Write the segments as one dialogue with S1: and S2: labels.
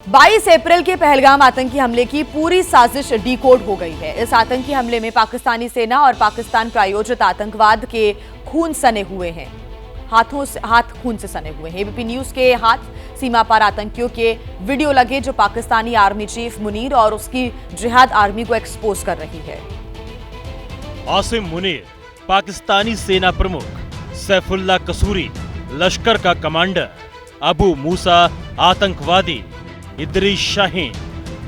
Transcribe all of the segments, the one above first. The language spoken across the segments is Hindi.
S1: 22 अप्रैल के पहलगाम आतंकी हमले की पूरी साजिश डीकोड हो गई है। इस आतंकी हमले में पाकिस्तानी सेना और पाकिस्तान प्रायोजित आतंकवाद के खून सने हुए हैं, हाथ खून से सने हुए हैं। एबीपी न्यूज के हाथ सीमा पार आतंकियों के वीडियो लगे जो पाकिस्तानी आर्मी चीफ मुनीर और उसकी जिहाद आर्मी को एक्सपोज कर रही है।
S2: आसिम मुनीर, पाकिस्तानी सेना प्रमुख, सैफुल्लाह कसूरी, लश्कर का कमांडर, अबू मूसा आतंकवादी, इदरीस शाहीन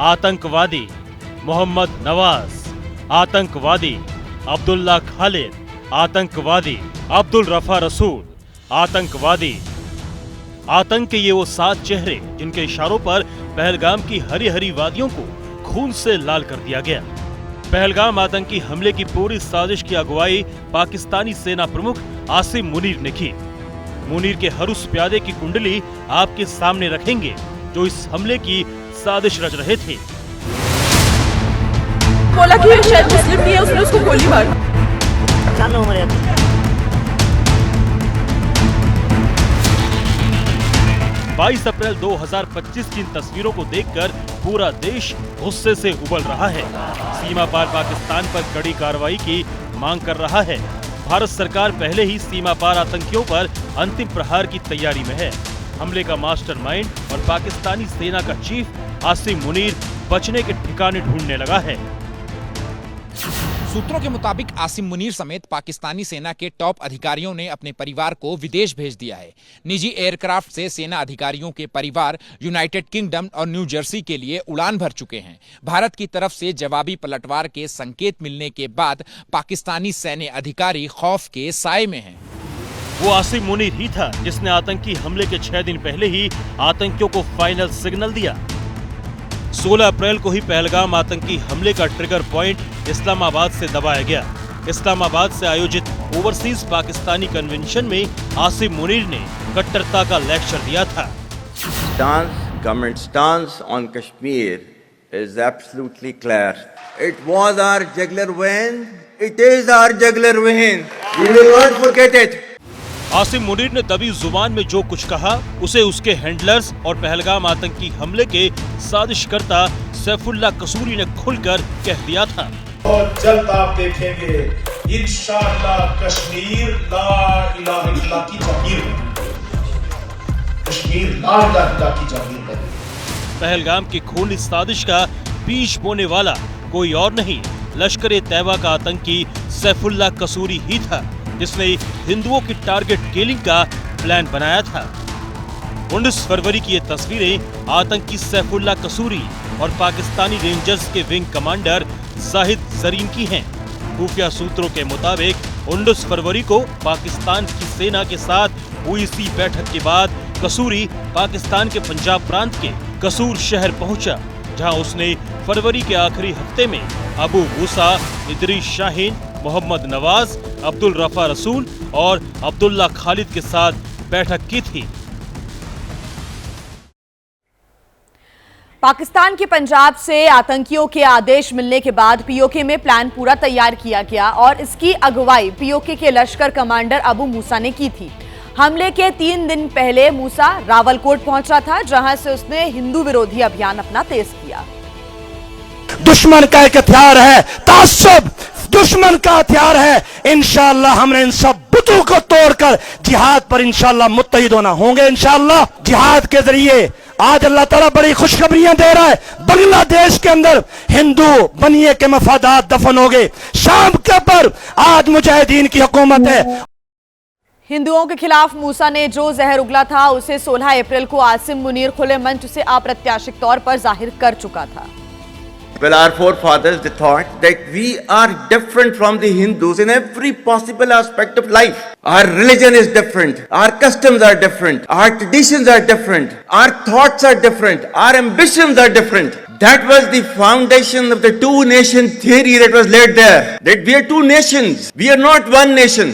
S2: आतंकवादी, मोहम्मद नवाज आतंकवादी, अब्दुल्ला खालिद आतंकवादी, अब्दुल रफा रसूल आतंकवादी। आतंक के ये वो 7 चेहरे जिनके इशारों पर पहलगाम की हरी हरी वादियों को खून से लाल कर दिया गया। पहलगाम आतंकी हमले की पूरी साजिश की अगुवाई पाकिस्तानी सेना प्रमुख आसिम मुनीर ने की। मुनीर के हर उस प्यादे की कुंडली आपके सामने रखेंगे जो इस हमले की साजिश रच रहे थे।
S3: बोला कि शायद मुस्लिम भी है, उसने उसको गोली मारी।
S2: 22 अप्रैल 2025 की इन तस्वीरों को देखकर पूरा देश गुस्से से उबल रहा है। सीमा पार पाकिस्तान पर कड़ी कार्रवाई की मांग कर रहा है। भारत सरकार पहले ही सीमा पार आतंकियों पर अंतिम प्रहार की तैयारी में है। हमले का मास्टरमाइंड और पाकिस्तानी सेना का चीफ आसिम मुनीर बचने के ठिकाने ढूंढने लगा है।
S4: सूत्रों के मुताबिक आसिम मुनीर समेत पाकिस्तानी सेना के टॉप अधिकारियों ने अपने परिवार को विदेश भेज दिया है। निजी एयरक्राफ्ट से सेना अधिकारियों के परिवार यूनाइटेड किंगडम और न्यू जर्सी के लिए उड़ान भर चुके हैं। भारत की तरफ से जवाबी पलटवार के संकेत मिलने के बाद पाकिस्तानी सैन्य अधिकारी खौफ के साए में हैं।
S2: वो आसिम मुनीर ही था जिसने आतंकी हमले के 6 दिन पहले ही आतंकियों को फाइनल सिग्नल दिया। 16 अप्रैल को ही पहलगाम आतंकी हमले का ट्रिगर पॉइंट इस्लामाबाद से दबाया गया। इस्लामाबाद से आयोजित ओवरसीज पाकिस्तानी कन्वेंशन में आसिम मुनीर ने कट्टरता का लेक्चर दिया था।
S5: Government stance on Kashmir is absolutely clear. It was our jugular vein. It is our jugular vein. We will not forget it.
S2: Asim Munir ने दबी जुबान में जो कुछ कहा उसे उसके हैंडलर्स और पहलगाम आतंकी हमले के साजिशकर्ता सैफुल्लाह कसूरी ने खुलकर कह दिया था।
S6: और जल्द आप देखेंगे इंशाअल्लाह कश्मीर ला इलाहा इल्लल्लाह की जागीर बनेगी। कश्मीर ला इलाहा इल्लल्लाह की जागीर बनेगी।
S2: पहलगाम की खूनी साजिश का बीज बोने वाला कोई और नहीं, लश्कर-ए तैयबा का आतंकी सैफुल्लाह कसूरी ही था जिसने हिंदुओं की टारगेट किलिंग का प्लान बनाया था। 19 फरवरी की ये तस्वीरें आतंकी सैफुल्लाह कसूरी और पाकिस्तानी रेंजर्स के विंग कमांडर जाहिद जरीन की हैं। खुफिया सूत्रों के मुताबिक 19 फरवरी को पाकिस्तान की सेना के साथ हुई इसी बैठक के बाद कसूरी पाकिस्तान के पंजाब प्रांत के कसूर शहर पहुंचा, जहां उसने फरवरी के आखिरी हफ्ते में अबू मूसा, इदरीस शाहीन, मोहम्मद नवाज, अब्दुल रफा रसूल और अब्दुल्ला खालिद के साथ बैठक की थी।
S1: पाकिस्तान के पंजाब से आतंकियों के आदेश मिलने के बाद पीओके में प्लान पूरा तैयार किया गया और इसकी अगुवाई पीओके के लश्कर कमांडर अबू मूसा ने की थी। हमले के 3 दिन पहले मूसा रावलकोट पहुंचा था, जहां से उसने हिंदू विरोधी अभियान अपना तेज किया।
S7: दुश्मन का एक हथियार है तासुब, दुश्मन का हथियार है। इंशाअल्लाह हमने इन सब बुतों को तोड़कर जिहाद पर इंशाअल्लाह मुत्तहिद होना होंगे। इंशाअल्लाह जिहाद के जरिए आज अल्लाह ताला बड़ी खुशखबरियां दे रहा है। बांग्लादेश के अंदर हिंदू बनिए के मफादात दफन हो गए। शाम के पर आज मुजाहिदीन की हुकूमत है।
S1: हिंदुओं के खिलाफ मूसा ने जो जहर उगला था उसे 16 अप्रैल को आसिम मुनीर खुले मंच से अप्रत्याशित तौर पर जाहिर कर चुका था।
S5: Well, our forefathers, they thought that we are different from the Hindus in every possible aspect of life. Our religion is different. Our customs are different. Our traditions are different. Our thoughts are different. Our ambitions are different. That was the foundation of the two-nation theory that was laid there. That we are two nations. We are not one nation.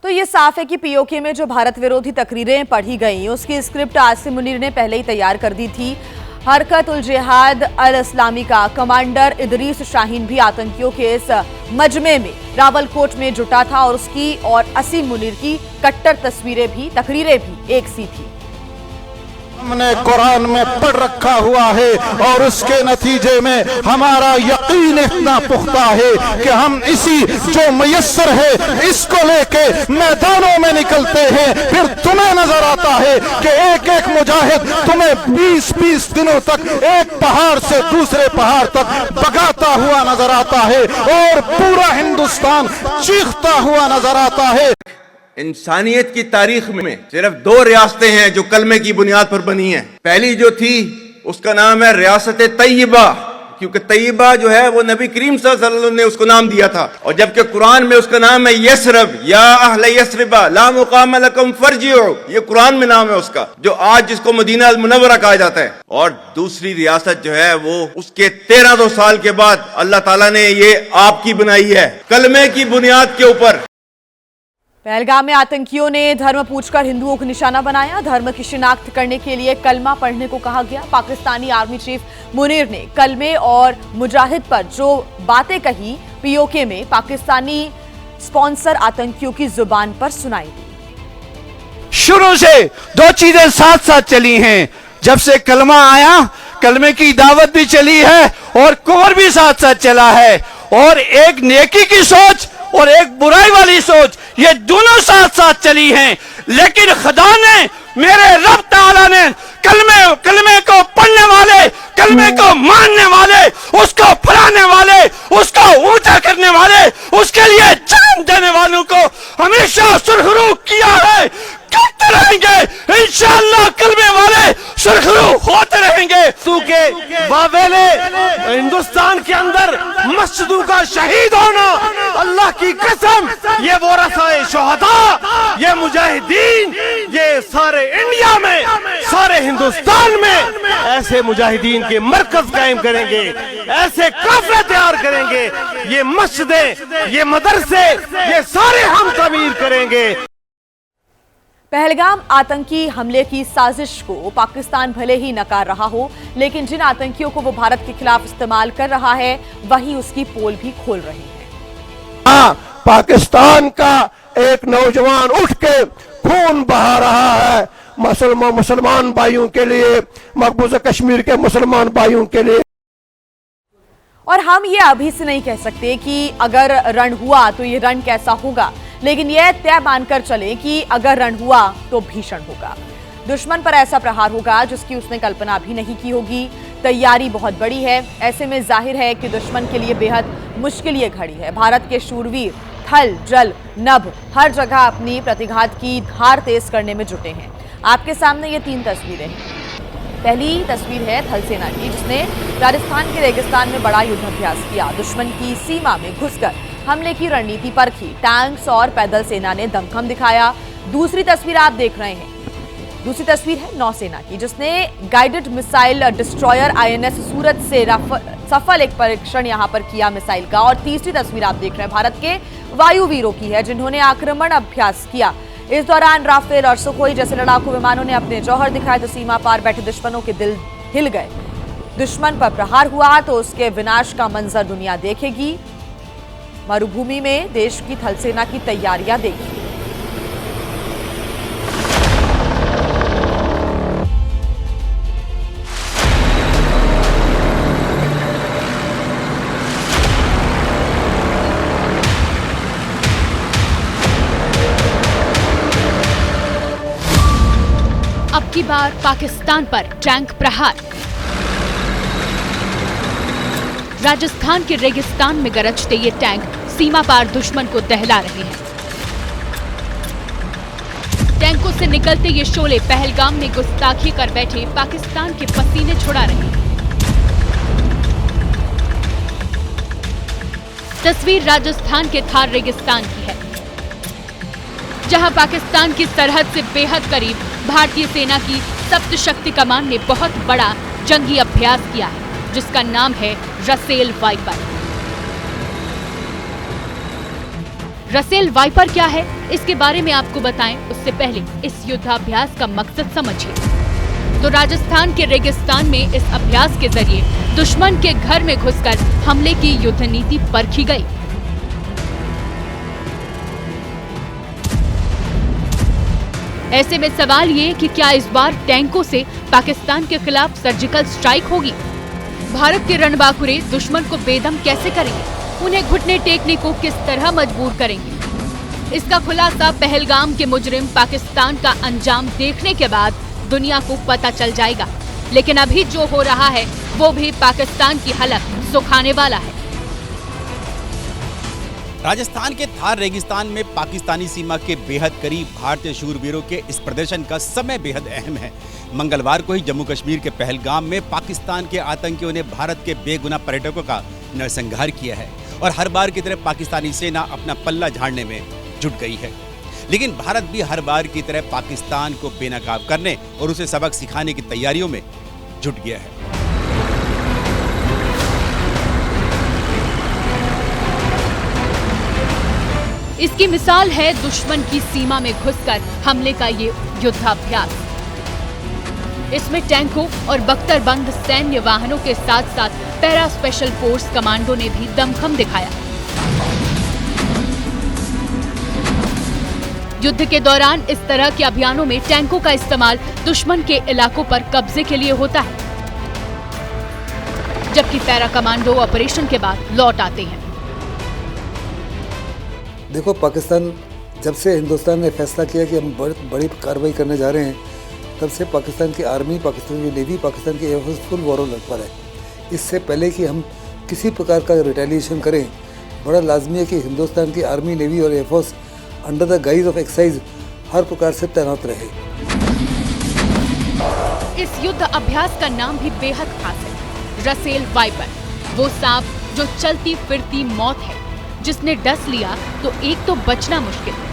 S1: तो ये साफ है कि पीओके में जो भारत विरोधी तकरीरें पढ़ी गई उसकी स्क्रिप्ट आसिम मुनीर ने पहले ही तैयार कर दी थी। हरकत उल जिहाद अल इस्लामी का कमांडर इदरीस शाहीन भी आतंकियों के इस मजमे में रावलकोट में जुटा था और उसकी और आसिम मुनीर की कट्टर तकरीरें भी एक सी थी।
S8: हमने कुरान में पढ़ रखा हुआ है और उसके नतीजे में हमारा यकीन इतना पुख्ता है कि हम इसी जो मयस्सर है इसको लेके मैदानों में निकलते हैं। फिर तुम्हें नजर आता है कि एक एक मुजाहिद तुम्हें 20-20 दिनों तक एक पहाड़ से दूसरे पहाड़ तक भगाता हुआ नजर आता है और पूरा हिंदुस्तान चीखता हुआ नजर आता है।
S5: इंसानियत की तारीख में सिर्फ 2 रियासतें हैं जो कलमे की बुनियाद पर बनी हैं। पहली जो थी उसका नाम है रियासत तैयबा, क्योंकि तैयबा जो है वो नबी करीम सल्लल्लाहु अलैहि वसल्लम ने उसको नाम दिया था। और जबकि कुरान में उसका नाम है यसरब, या अहले यसरबा ला मुकाम लकुम फरजिउ, ये कुरान में नाम है उसका, जो आज जिसको मदीना अल मुनव्वरा कहा जाता है। और दूसरी रियासत जो है वो उसके 1300 साल के बाद अल्लाह ताला ने ये आपकी बनाई है कलमे की बुनियाद के ऊपर।
S1: पहलगाम में आतंकियों ने धर्म पूछकर हिंदुओं को निशाना बनाया। धर्म की शिनाख्त करने के लिए कलमा पढ़ने को कहा गया। पाकिस्तानी आर्मी चीफ मुनीर ने कलमे और मुजाहिद पर जो बातें कही पीओके में पाकिस्तानी स्पॉन्सर आतंकियों की जुबान पर सुनाई दी।
S7: शुरू से 2 चीजें साथ साथ चली हैं। जब से कलमा आया, कलमे की दावत भी चली है और कुफर भी साथ साथ चला है, और एक नेकी की सोच और एक बुराई वाली सोच, ये दोनों साथ साथ चली हैं। लेकिन खुदा ने, मेरे रब ताला ने कलमे को पढ़ने वाले, कलमे को मानने वाले, उसको फैलाने वाले, उसको ऊंचा करने वाले, उसके लिए जान देने वालों को हमेशा सुरखरू किया है, करते रहेंगे इंशाअल्लाह। कलमे वाले सुरखरू होते रहेंगे।
S9: के वावेले हिंदुस्तान के अंदर मस्जिदों का शहीद होना, अल्लाह की कसम, ये वरसाए शोहदा, ये मुजाहिदीन, ये सारे इंडिया में, सारे हिंदुस्तान में ऐसे मुजाहिदीन के मरकज कायम करेंगे, ऐसे काफिले तैयार करेंगे, ये मस्जिदें, ये मदरसे, ये सारे हम तमीर करेंगे।
S1: पहलगाम आतंकी हमले की साजिश को पाकिस्तान भले ही नकार रहा हो, लेकिन जिन आतंकियों को वो भारत के खिलाफ इस्तेमाल कर रहा है वही उसकी पोल भी खोल रही है।
S8: हाँ, पाकिस्तान का एक नौजवान उठ के खून बहा रहा है मुसलमान भाइयों के लिए, मकबूजा कश्मीर के मुसलमान भाइयों के लिए।
S1: और हम ये अभी से नहीं कह सकते कि अगर रण हुआ तो ये रण कैसा होगा, लेकिन यह तय मानकर चले कि अगर रण हुआ तो भीषण होगा। दुश्मन पर ऐसा प्रहार होगा जिसकी उसने कल्पना भी नहीं की होगी। तैयारी बहुत बड़ी है। ऐसे में जाहिर है कि दुश्मन के लिए बेहद मुश्किल ये घड़ी है। भारत के शूरवीर थल, जल, नभ हर जगह अपनी प्रतिघात की धार तेज करने में जुटे हैं। आपके सामने ये 3 तस्वीरें हैं। पहली तस्वीर है थल सेना की, जिसने राजस्थान के रेगिस्तान में बड़ा युद्धाभ्यास किया। दुश्मन की सीमा में घुसकर हमले की रणनीति परखी। टैंक्स और पैदल सेना ने दमखम दिखाया। दूसरी तस्वीर आप देख रहे हैं, दूसरी तस्वीर है नौसेना की, जिसने गाइडेड मिसाइल डिस्ट्रॉयर INS सूरत से सफल एक परीक्षण यहां पर किया मिसाइल का। और तीसरी तस्वीर आप देख रहे हैं भारत के वायुवीरों की है, जिन्होंने आक्रमण अभ्यास किया। इस दौरान राफेल और सुखोई जैसे लड़ाकू विमानों ने अपने जौहर दिखाए तो सीमा पार बैठे दुश्मनों के दिल हिल गए। दुश्मन पर प्रहार हुआ तो उसके विनाश का मंजर दुनिया देखेगी। मरुभूमि में देश की थल सेना की तैयारियां देखिए।
S10: अब की बार पाकिस्तान पर टैंक प्रहार। राजस्थान के रेगिस्तान में गरजते ये टैंक सीमा पार दुश्मन को दहला रहे हैं। टैंकों से निकलते ये शोले पहलगाम में गुस्ताखी कर बैठे पाकिस्तान के पसीने छुड़ा रहे हैं। तस्वीर राजस्थान के थार रेगिस्तान की है, जहां पाकिस्तान की सरहद से बेहद करीब भारतीय सेना की सप्त शक्ति कमान ने बहुत बड़ा जंगी अभ्यास किया है, जिसका नाम है रसेल वाइपर। रसेल वाइपर क्या है, इसके बारे में आपको बताएं उससे पहले इस युद्धाभ्यास का मकसद समझिए। तो राजस्थान के रेगिस्तान में इस अभ्यास के जरिए दुश्मन के घर में घुसकर हमले की युद्ध नीति परखी गई। ऐसे में सवाल ये कि क्या इस बार टैंकों से पाकिस्तान के खिलाफ सर्जिकल स्ट्राइक होगी? भारत के रणबांकुरे दुश्मन को बेदम कैसे करेंगे? उन्हें घुटने टेकने को किस तरह मजबूर करेंगे? इसका खुलासा पहलगाम के मुजरिम पाकिस्तान का अंजाम देखने के बाद दुनिया को पता चल जाएगा। लेकिन अभी जो हो रहा है वो भी पाकिस्तान की हालत सुखाने वाला है।
S11: राजस्थान के थार रेगिस्तान में पाकिस्तानी सीमा के बेहद करीब भारतीय शूरवीरों के इस प्रदर्शन का समय बेहद अहम है। मंगलवार को ही जम्मू कश्मीर के पहलगाम में पाकिस्तान के आतंकियों ने भारत के बेगुनाह पर्यटकों का नरसंहार किया है और हर बार की तरह पाकिस्तानी सेना अपना पल्ला झाड़ने में जुट गई है। लेकिन भारत भी हर बार की तरह पाकिस्तान को बेनकाब करने और उसे सबक सिखाने की तैयारियों में जुट गया है।
S10: इसकी मिसाल है दुश्मन की सीमा में घुसकर हमले का ये युद्धाभ्यास। इसमें टैंकों और बख्तरबंद सैन्य वाहनों के साथ साथ पैरा स्पेशल फोर्स कमांडो ने भी दमखम दिखाया। युद्ध के दौरान इस तरह के अभियानों में टैंकों का इस्तेमाल दुश्मन के इलाकों पर कब्जे के लिए होता है, जबकि पैरा कमांडो ऑपरेशन के बाद लौट आते हैं।
S12: देखो, पाकिस्तान जब से हिंदुस्तान ने फैसला किया कि हम बड़ी कार्रवाई करने जा रहे हैं, तब से पाकिस्तान की आर्मी, पाकिस्तान की नेवी, पाकिस्तान की एयरफोर्स फुल वॉर पर है। इससे पहले कि हम किसी प्रकार का रिटेलिएशन करें, बड़ा लाजमी है कि हिंदुस्तान की आर्मी, नेवी और air force under the guise of exercise हर प्रकार से तैनात रहे।
S10: इस युद्ध अभ्यास का नाम भी बेहद खास है, रसेल वाइपर। वो सांप जो चलती फिरती मौत है, जिसने डस लिया तो एक तो बचना मुश्किल है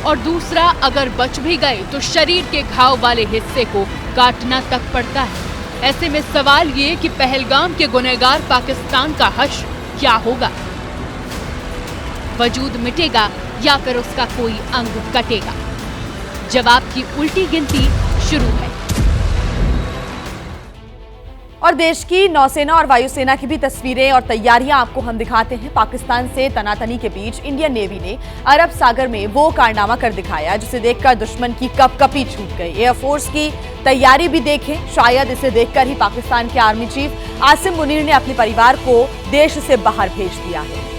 S10: और दूसरा अगर बच भी गए तो शरीर के घाव वाले हिस्से को काटना तक पड़ता है। ऐसे में सवाल ये कि पहलगाम के गुनहगार पाकिस्तान का हश्र क्या होगा? वजूद मिटेगा या फिर उसका कोई अंग कटेगा? जवाब की उल्टी गिनती शुरू है।
S1: और देश की नौसेना और वायुसेना की भी तस्वीरें और तैयारियां आपको हम दिखाते हैं। पाकिस्तान से तनातनी के बीच इंडियन नेवी ने अरब सागर में वो कारनामा कर दिखाया जिसे देखकर दुश्मन की कपकपी छूट गई। एयरफोर्स की तैयारी भी देखें, शायद इसे देखकर ही पाकिस्तान के आर्मी चीफ आसिम मुनीर ने अपने परिवार को देश से बाहर भेज दिया है।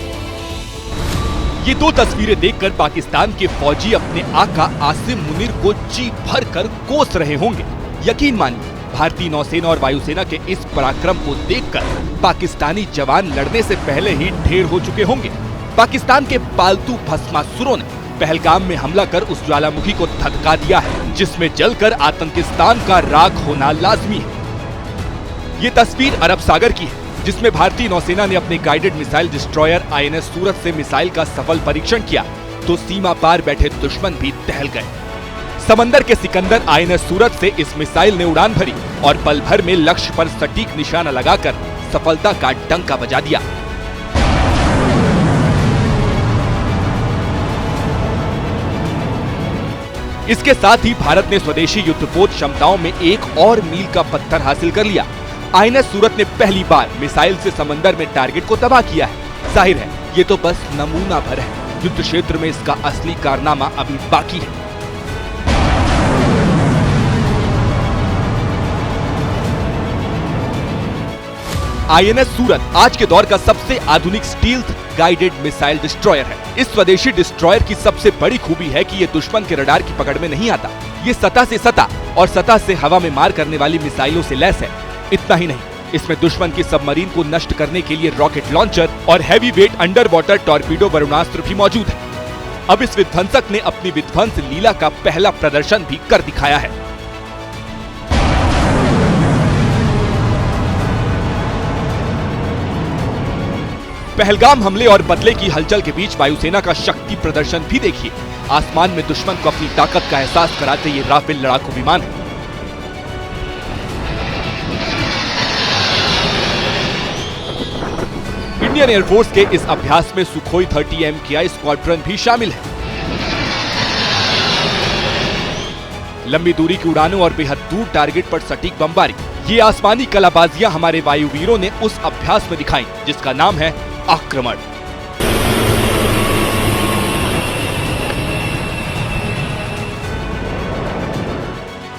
S13: ये दो तस्वीरें देखकर पाकिस्तान के फौजी अपने आका आसिम मुनीर को जी भर कर कोस रहे होंगे। यकीन मानिए, भारतीय नौसेना और वायुसेना के इस पराक्रम को देखकर पाकिस्तानी जवान लड़ने से पहले ही ढेर हो चुके होंगे। पाकिस्तान के पालतू भस्मासुरों ने पहलगाम में हमला कर उस ज्वालामुखी को धधका दिया है, जिसमें जलकर आतंकिस्तान का राख होना लाजमी है। ये तस्वीर अरब सागर की है, जिसमें भारतीय नौसेना ने अपने गाइडेड मिसाइल डिस्ट्रॉयर INS सूरत से मिसाइल का सफल परीक्षण किया तो सीमा पार बैठे दुश्मन भी दहल गए। समंदर के सिकंदर INS सूरत से इस मिसाइल ने उड़ान भरी और पल भर में लक्ष्य पर सटीक निशाना लगाकर सफलता का डंका बजा दिया। इसके साथ ही भारत ने स्वदेशी युद्धपोत क्षमताओं में एक और मील का पत्थर हासिल कर लिया। INS सूरत ने पहली बार मिसाइल से समंदर में टारगेट को तबाह किया है। जाहिर है, ये तो बस नमूना भर है। युद्ध क्षेत्र में इसका असली कारनामा अभी बाकी है। INS सूरत आज के दौर का सबसे आधुनिक स्टील्थ गाइडेड मिसाइल डिस्ट्रॉयर है। इस स्वदेशी डिस्ट्रॉयर की सबसे बड़ी खूबी है कि ये दुश्मन के रडार की पकड़ में नहीं आता। ये सतह से सतह और सतह से हवा में मार करने वाली मिसाइलों से लैस है। इतना ही नहीं, इसमें दुश्मन की सबमरीन को नष्ट करने के लिए रॉकेट लॉन्चर और heavy weight under water torpedo Varunastra भी मौजूद है। अब इस विध्वंसक ने अपनी विध्वंस लीला का पहला प्रदर्शन भी कर दिखाया है। पहलगाम हमले और बदले की हलचल के बीच वायुसेना का शक्ति प्रदर्शन भी देखिए। आसमान में दुश्मन को अपनी ताकत का एहसास कराते ये राफेल लड़ाकू विमान है। इंडियन एयरफोर्स के इस अभ्यास में सुखोई 30 MKI स्क्वाड्रन भी शामिल है। लंबी दूरी की उड़ानों और बेहद दूर टारगेट पर सटीक बमबारी, ये आसमानी कलाबाजियां हमारे वायुवीरों ने उस अभ्यास में दिखाई जिसका नाम है आक्रमण।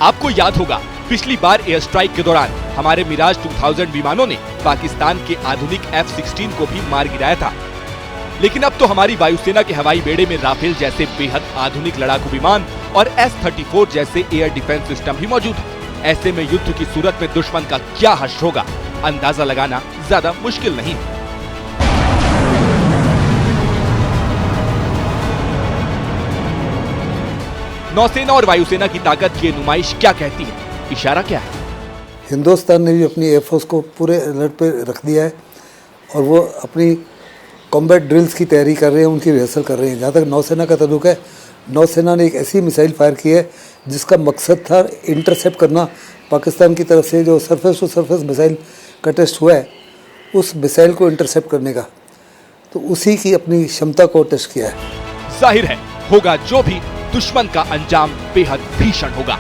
S13: आपको याद होगा पिछली बार एयर स्ट्राइक के दौरान हमारे मिराज 2000 विमानों ने पाकिस्तान के आधुनिक F-16 को भी मार गिराया था। लेकिन अब तो हमारी वायुसेना के हवाई बेड़े में राफेल जैसे बेहद आधुनिक लड़ाकू विमान और S-34 जैसे एयर डिफेंस सिस्टम भी मौजूद है। ऐसे में युद्ध की सूरत में दुश्मन का क्या हश्र होगा, अंदाजा लगाना ज्यादा मुश्किल नहीं है। नौसेना और वायुसेना की ताकत की नुमाइश क्या कहती है, इशारा क्या है?
S12: हिंदुस्तान ने भी अपनी एयरफोर्स को पूरे अलर्ट पे रख दिया है और वो अपनी कॉम्बैट ड्रिल्स की तैयारी कर रहे हैं, उनकी रिहर्सल कर रहे हैं। जहाँ तक नौसेना का ताल्लुक है, नौसेना ने एक ऐसी मिसाइल फायर की है जिसका मकसद था इंटरसेप्ट करना। पाकिस्तान की तरफ से जो सरफेस टू सरफेस मिसाइल का टेस्ट हुआ है, उस मिसाइल को इंटरसेप्ट करने का, तो उसी की अपनी क्षमता को टेस्ट किया है।
S13: जाहिर है होगा जो भी, दुश्मन का अंजाम बेहद भीषण होगा।